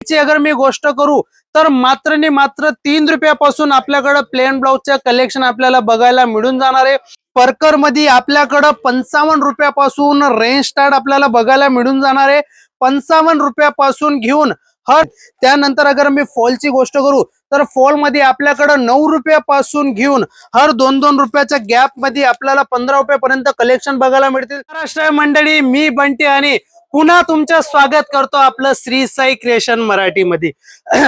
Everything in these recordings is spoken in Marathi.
ची अगर मी गोष्ट करू तर मात्र आणि मात्र 3 रुपयापासून आपल्याकडे प्लेन ब्लाउजचं कलेक्शन आपल्याला बघायला मिळून जाणार आहे। परकर मध्ये आपल्याकडे 55 रुपयापासून रेंज स्टार्ट आपल्याला बघायला मिळून जाणार आहे। 55 रुपयापासून घेऊन त्यानंतर अगर मी फॉलची गोष्ट करू तर फॉल मध्ये आपल्याकडे 9 रुपयापासून घेऊन हर 2-2 रुपयाच्या गॅप मध्ये आपल्याला 15 रुपयापर्यंत कलेक्शन बघायला मिळतील। महाराष्ट्र मंडळी, मी बंटी आणि पुन्हा तुमचं स्वागत करतो आपलं श्री साई क्रिएशन मराठी मध्ये।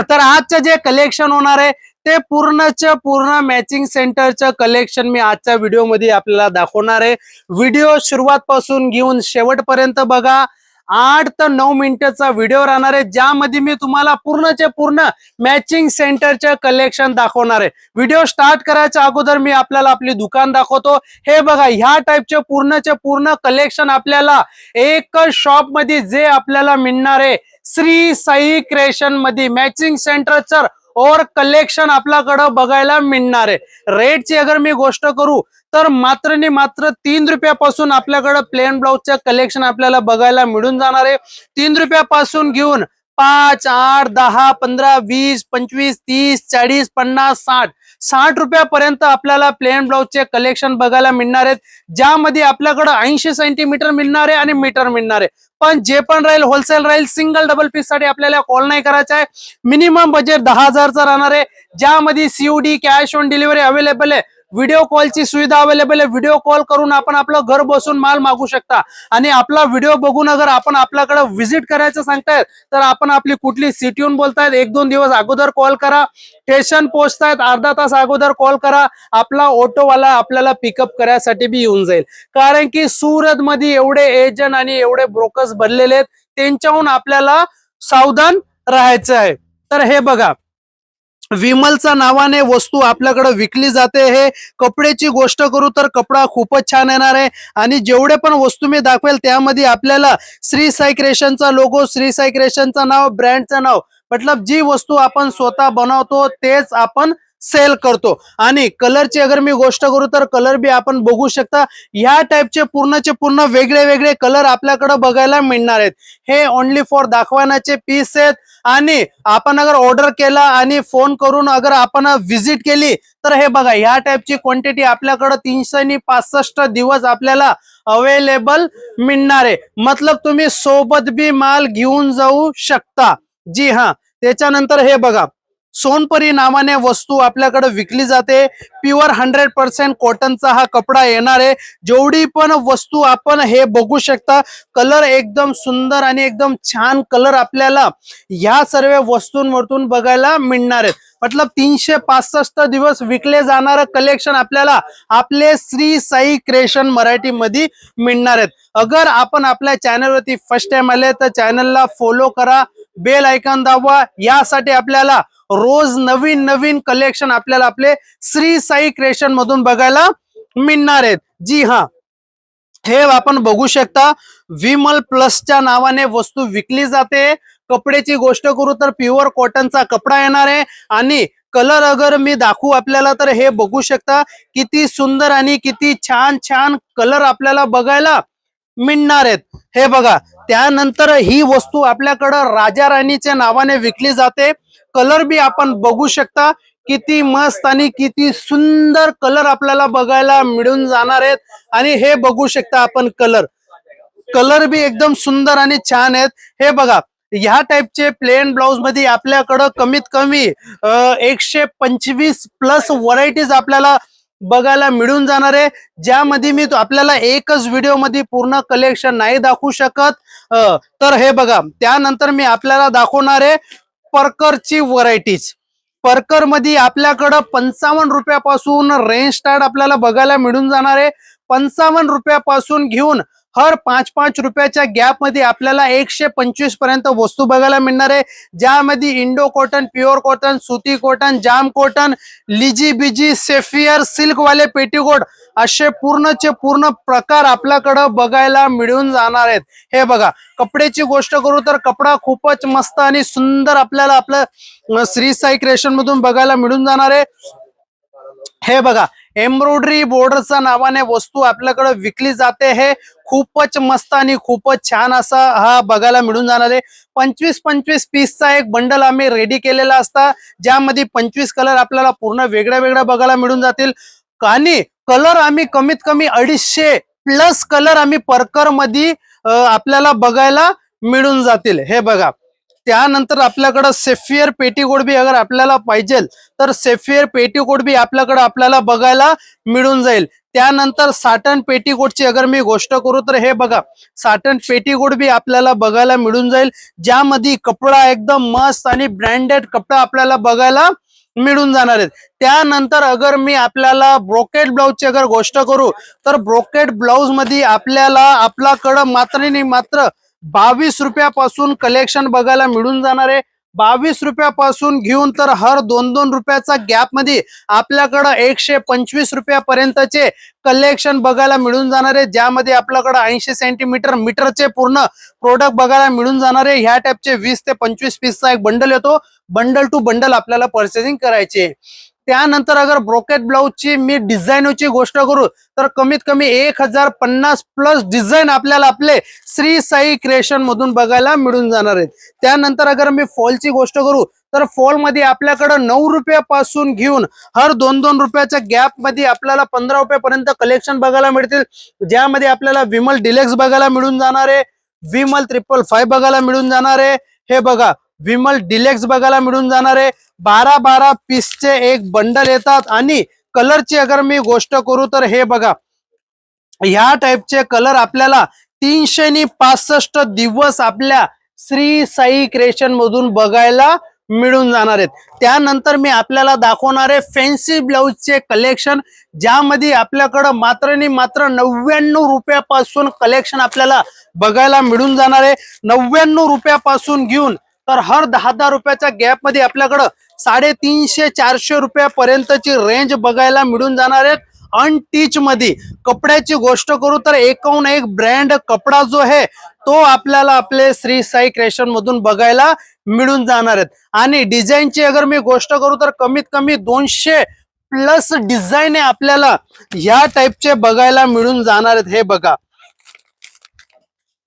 तर आजचं जे कलेक्शन होणार आहे ते पूर्णच्या पूर्ण मॅचिंग सेंटरचं कलेक्शन मी आजच्या व्हिडिओ मध्ये आपल्याला दाखवणार आहे। व्हिडिओ सुरुवात पासून घेऊन शेवटपर्यंत बघा। 8 ते 9 मिनिटाचा व्हिडिओ राहणार आहे, ज्यामध्ये मी तुम्हाला पूर्णचे पूर्ण मॅचिंग सेंटरचे कलेक्शन दाखवणार आहे। व्हिडिओ स्टार्ट करायच्या अगोदर मी आपल्याला आपली दुकान दाखवतो। हे बघा, ह्या टाइपचे पूर्णचे पूर्ण कलेक्शन आपल्याला एक शॉप मध्ये जे आपल्याला मिळणार आहे श्री साई क्रिएशन मध्ये मॅचिंग सेंटरचं और कलेक्शन आपल्याकडे बघायला मिळणार आहे। रेटची अगर मी गोष्ट करू तर मात्र आणि मात्र 3 रुपयापासून आपल्याकडे प्लेन ब्लाउजचं कलेक्शन आपल्याला बघायला मिळून जाणार आहे। 3 रुपयापासून घेऊन 5, 8, 10, 15, 20, 25, 30, 40, 50, 60 रुपयापर्यंत आपल्याला प्लेन ब्लाउजचे कलेक्शन बघायला मिळणार आहेत, ज्यामध्ये आपल्याकडे 80 सेंटीमीटर मिळणार आहे आणि मीटर मिळणार आहे। पण जे पण राहील होलसेल राहील, सिंगल डबल पीस साठी आपल्याला कॉल नाही करायचा आहे। मिनिमम बजेट 10,000 चा राहणार आहे, ज्यामध्ये COD cash on delivery available आहे। व्हिडिओ कॉलची सुविधा अवेलेबल आहे। व्हिडिओ कॉल करून आपण आपलं घर बसून माल मागू शकता आणि आपला व्हिडिओ बघून अगर आपण आपल्याकडे व्हिजिट करायचं सांगतायत तर आपण आपली कुठली सिटीहून बोलतायत 1-2 दिवस अगोदर कॉल करा। स्टेशन पोहोचतायत अर्धा तास अगोदर कॉल करा, आपला ऑटोवाला आपल्याला पिकअप करायसाठी बी येऊन जाईल। कारण की सुरत मध्ये एवढे एजंट आणि एवढे ब्रोकर्स भरलेले आहेत, त्यांच्याहून आपल्याला सावधान राहायचं आहे। तर हे बघा, विमलच्या नावाने वस्तू आपल्याकडे विकली जाते। हे कपड्याची गोष्ट करू तर कपडा खूपच छान येणार आहे आणि जेवढे पण वस्तू मी दाखवेल त्यामध्ये आपल्याला श्री साई क्रिएशनचा लोगो, श्री साई क्रिएशनचं नाव, ब्रँडचं नाव, मतलब जी वस्तू आपण स्वतः बनवतो तेच आपण सेल करतो। आणि कलरची अगर मी गोष्ट करू तर कलर बी आपण बघू शकता। ह्या टाइपचे पूर्णचे पूर्ण वेगळे वेगळे कलर आपल्याकडे बघायला मिळणार आहेत। हे ओनली फॉर दाखवण्याचे पीस आहेत आणि आपण अगर ऑर्डर केला आणि फोन करून अगर आपण व्हिजिट केली तर हे बघा, ह्या टाइपची क्वांटिटी आपल्याकडे 365 दिवस आपल्याला अवेलेबल मिळणार आहे। मतलब तुम्ही सोबत बी माल घेऊन जाऊ शकता। जी हा, त्याच्यानंतर हे बघा, सोनपरी नावाने वस्तू आपल्याकडे विकली जाते। प्युअर 100% कॉटनचा हा कपडा येणार आहे। जेवढी पण वस्तू आपण हे बघू शकता, कलर एकदम सुंदर आणि एकदम छान कलर आपल्याला ह्या सर्व वस्तूंवरतून बघायला मिळणार आहेत। मतलब 365 दिवस विकले जाणारे कलेक्शन आपल्याला आपले श्री साई क्रिएशन मराठी मध्ये मिळणार आहेत। अगर आपण आपल्या चॅनलवरती फर्स्ट टाइम आले तर चॅनलला फॉलो करा, बेल आयकॉन दाबवा। यासाठी आपल्याला रोज नवीन नवीन कलेक्शन आपल्याला आपले श्री साई क्रिएशन मधून बघायला मिळणार आहेत। जी हा, हे आपण बघू शकता, विमल प्लसच्या नावाने वस्तू विकली जाते। कपड्याची गोष्ट करू तर प्युअर कॉटनचा कपडा येणार आहे आणि कलर अगर मी दाखवू आपल्याला तर हे बघू शकता, किती सुंदर आणि किती छान छान कलर आपल्याला बघायला मिळणार आहेत। हे बघा, त्यानंतर ही वस्तू आपल्याकडे राजा राणीच्या नावाने विकली जाते। कलर बी आपण बघू शकता, किती मस्त आणि किती सुंदर कलर आपल्याला बघायला मिळून जाणार आहेत। आणि हे बघू शकता आपण, कलर बी एकदम सुंदर आणि छान आहेत। हे बघा, ह्या टाइपचे प्लेन ब्लाउज मध्ये आपल्याकडे कमीत कमी 125 प्लस व्हरायटीज आपल्याला बघायला मिळून जाणार आहे, ज्यामध्ये मी आपल्याला एकच व्हिडिओ मध्ये पूर्ण कलेक्शन नाही दाखवू शकत। तर हे बघा, त्यानंतर मी आपल्याला दाखवणार आहे परकरची व्हरायटीज। परकर मध्ये आपल्याकडे 55 रुपयापासून रेंज स्टार्ट आपल्याला बघायला मिळून जाणार आहे। 55 रुपयापासून घेऊन हर 5-5 रुपयाच्या गॅप मध्ये आपल्याला 125 पर्यंत वस्तू बघायला मिळणार आहे, ज्यामध्ये इंडो कॉटन, प्युअर कॉटन, सुती कॉटन, जाम कॉटन, लिजी बिजी, सेफियर, सिल्क वाले पेटीकोट असे पूर्णचे पूर्ण प्रकार आपल्याकडे बघायला मिळून जाणार आहेत। हे बघा, कपड्याची गोष्ट करू तर कपडा खूपच मस्त आणि सुंदर आपल्याला आपलं श्री साई क्रिएशन मधून बघायला मिळून जाणार आहे। हे बघा, एम्ब्रॉयडरी बॉर्डरच्या नावाने वस्तू आपल्याकडे विकली जाते। हे खूपच मस्त आणि खूपच छान असा हा बघायला मिळून जाणार आहे। 25-25 पीसचा एक बंडल आम्ही रेडी केलेला असता, ज्यामध्ये 25 कलर आपल्याला पूर्ण वेगळ्या वेगळ्या बघायला मिळून जातील। आणि कलर आम्ही कमीत कमी 250 प्लस कलर आम्ही परकर मध्ये आपल्याला बघायला मिळून जातील। हे बघा, त्यानंतर आपल्याकडे सेफियर पेटीकोट बी अगर आपल्याला पाहिजे तर सेफियर पेटीकोट बी आपल्याकडे आपल्याला बघायला मिळून जाईल। त्यानंतर साटन पेटीकोटची अगर मी गोष्ट करू तर हे बघा, साटन पेटीकोट बी आपल्याला बघायला मिळून जाईल, ज्यामध्ये कपडा एकदम मस्त आणि ब्रँडेड कपडा आपल्याला बघायला मिळून जाणार आहेत। त्यानंतर अगर मी आपल्याला ब्रोकेड ब्लाउजची अगर गोष्ट करू तर ब्रोकेड ब्लाउज मध्ये आपल्याला आपल्याकडं मात्र 22 रुपयापासून कलेक्शन बघायला मिळून जाणार आहे। 22 रुपयापासून घेऊन तर हर 2-2 रुपयाचा गॅप मध्ये आपल्याकडं 125 रुपयापर्यंतचे कलेक्शन बघायला मिळून जाणार आहे, ज्यामध्ये आपल्याकडं 80 सेंटीमीटर मीटरचे पूर्ण प्रोडक्ट बघायला मिळून जाणार आहे। ह्या टाइपचे 20 ते 25 पीसचा एक बंडल येतो, बंडल टू बंडल आपल्याला परचेसिंग करायचे। त्यानंतर अगर ब्रोकेट ब्लाउजची मी डिझाईनची गोष्ट करू तर कमीत कमी 1050 प्लस डिझाईन आपल्याला आपले श्री साई क्रिएशन मधून बघायला मिळून जाणार आहेत। त्यानंतर अगर मी फॉलची गोष्ट करू तर फॉल मध्ये आपल्याकडे 9 रुपयापासून घेऊन हर 2-2 रुपयाच्या गॅप मध्ये आपल्याला 15 रुपयापर्यंत कलेक्शन बघायला मिळतील, ज्यामध्ये आपल्याला विमल डिलेक्स बघायला मिळून जाणार आहे, विमल 555 बघायला मिळून जाणार आहे। हे बघा, विमल डिलेक्स बघायला मिळून जाणार आहे। 12 पीसचे एक बंडल येतात। आणि कलरची अगर मी गोष्ट करू तर हे बघा, ह्या टाइपचे कलर आपल्याला 365 दिवस आपल्या श्री साई क्रिएशन मधून बघायला मिळून जाणार आहेत। त्यानंतर मी आपल्याला दाखवणार आहे फॅन्सी ब्लाउजचे कलेक्शन, ज्यामध्ये आपल्याकडे मात्र 99 रुपयापासून कलेक्शन आपल्याला बघायला मिळून जाणार आहे। 99 रुपयापासून घेऊन तर हर 10-10 रुपयाच्या गॅप मध्ये आपल्याकडं 350-400 रुपयापर्यंतची रेंज बघायला मिळून जाणार आहे। अनटीच मध्ये कपड्याची गोष्ट करू तर एकूण एक ब्रँड कपडा जो आहे तो आपल्याला आपले श्री साई क्रिएशन मधून बघायला मिळून जाणार आहेत। आणि डिझाईनची अगर मी गोष्ट करू तर कमीत कमी 200 प्लस डिझाईन आपल्याला ह्या टाइपचे बघायला मिळून जाणार आहेत। हे बघा,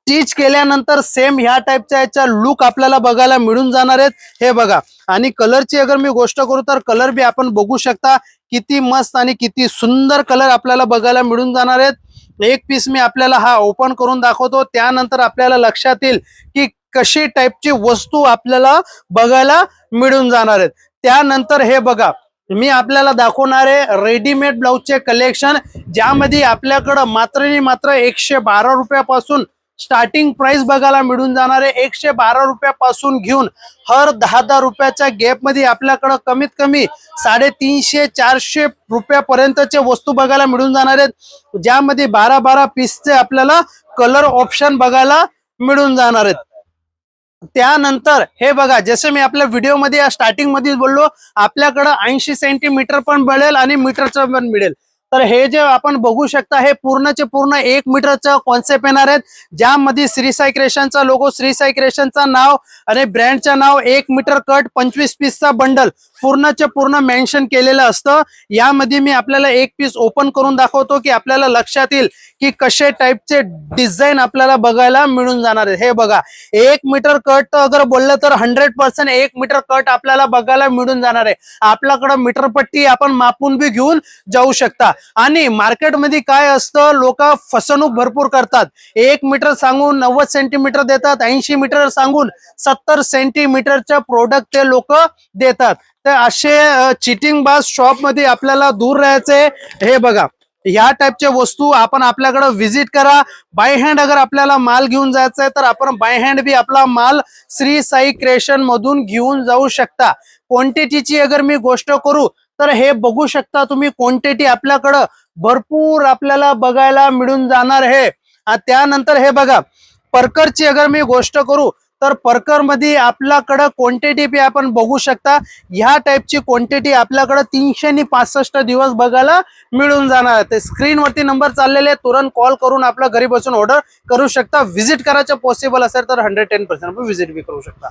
स्टिच केल्यानंतर सेम ह्या टाइपच्या याचा लुक आपल्याला बघायला मिळून जाणार आहेत। हे बघा, आणि कलरची अगर मी गोष्ट करू तर कलर बी आपण बघू शकता, किती मस्त आणि किती सुंदर कलर आपल्याला बघायला मिळून जाणार आहेत। एक पीस मी आपल्याला हा ओपन करून दाखवतो, त्यानंतर आपल्याला लक्षात येईल की कशी टाइपची वस्तू आपल्याला बघायला मिळून जाणार आहेत। त्यानंतर हे बघा, मी आपल्याला दाखवणार आहे रेडीमेड ब्लाउजचे कलेक्शन, ज्यामध्ये आपल्याकडं मात्र 112 रुपयापासून स्टार्टिंग प्राइस बघायला मिळून जाणार आहे। 112 रुपयापासून घेऊन हर 10-10 रुपयाच्या गॅप मध्ये आपल्याकडे कमीत कमी 350-400 रुपयापर्यंतचे वस्तू बघायला मिळून जाणार आहेत, ज्यामध्ये 12 पीसचे आपल्याला कलर ऑप्शन बघायला मिळून जाणार आहेत। त्यानंतर हे बघा, जसे मी आपल्या व्हिडिओ मध्ये स्टार्टिंग मध्ये बोललो, आपल्याकडे 80 सेंटीमीटर पण मिळेल आणि मीटरचं पण मिळेल। तर हे जे आपण बघू शकता हे पूर्णचे पूर्ण 1 मीटरचा कॉन्सेप्ट येणार आहेत, ज्यामध्ये श्री साई क्रिएशनचा लोगो, श्री साई क्रिएशनचा नाव आणि ब्रँडचा नाव, 1 मीटर कट 25 पीसचा बंडल पूर्णचे पूर्ण मेन्शन केलेलं असतं। यामध्ये मी आपल्याला एक पीस ओपन करून दाखवतो की आपल्याला लक्षात येईल की कशा टाइपचे डिझाईन आपल्याला बघायला मिळून जाणार आहे। हे बघा, 1 मीटर कट अगर बोललं तर 100% 1 मीटर कट आपल्याला बघायला मिळून जाणार आहे। आपल्याकडे मीटर पट्टी आपण मापून बी घेऊन जाऊ शकता। आणि मार्केटमध्ये काय असतं, लोक फसवणूक भरपूर करतात, 1 मीटर सांगून 90 सेंटीमीटर देतात, 80 मीटर सांगून 70 सेंटीमीटरच्या प्रोडक्ट ते लोक देतात। तर असे चिटिंग बाज शॉप मध्ये आपल्याला दूर राहायचे। हे बघा, ह्या टाइपच्या वस्तू आपण आपल्याकडे व्हिजिट करा। बाय हँड अगर आपल्याला माल घेऊन जायचा आहे तर आपण बाय हँड बी आपला माल श्री साई क्रिएशन मधून घेऊन जाऊ शकता। क्वांटिटीची अगर मी गोष्ट करू तर हे बघू शकता तुम्ही, क्वांटिटी आपल्याकडं भरपूर आपल्याला बघायला मिळून जाणार आहे। त्यानंतर हे बघा, परकरची अगर मी गोष्ट करू तर परकर मध्ये आपल्याकडे क्वांटिटी बी आपण बघू शकता। ह्या टाइपची क्वांटिटी आपल्याकडे 365 दिवस बघायला मिळून जाणार आहे। ते स्क्रीन वरती नंबर चाललेले, तुरंत कॉल करून आपल्या घरी बसून ऑर्डर करू शकता। व्हिजिट करायचं पॉसिबल असेल तर 110% आपण व्हिजिट बी करू शकता।